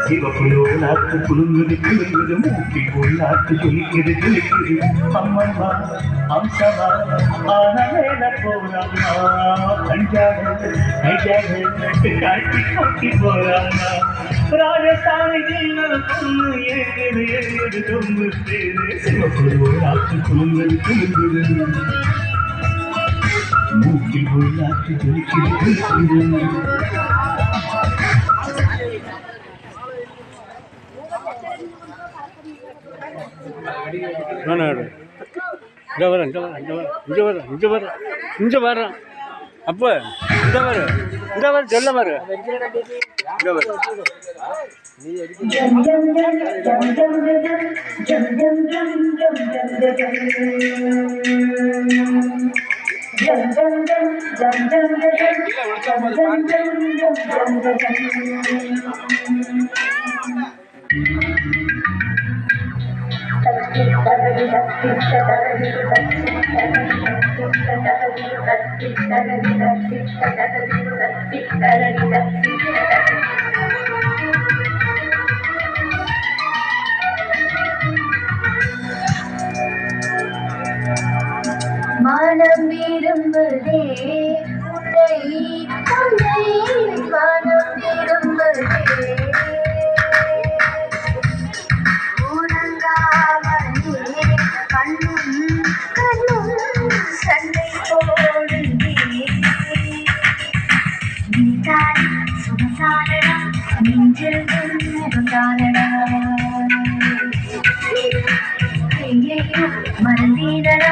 சிவப்புலோலாத்து குலுங்குது குலுங்குது மூக்கி உள்ளாத்து துளிக்குது துளிக்குது அம்மம்மா அம்சமா ஆன மேல போறாம்மா அஞ்சாடு ஐஜாடு காட்டி கொட்டி போறாம்மா ராஜசாமி பொண்ணு ஏழு ஏழு தொம்பு பேரு சிவப்புலோலாத்து குலுங்குது குலுங்குது மூக்கி உள்ளாத்து துளிக்குது துளிக்குது இங்க வர அப்ப இந்த வர சொல்ல வர மனம் விரும்புதே உன்னை உன்னை மனம் விரும்புதே உறங்காமலே கண்ணும் கண்ணும் சண்டை போடுதே நீதானே சுகசாரடா நெஞ்சில் இருந்தானடா ஐயையோ மறந்தீரடா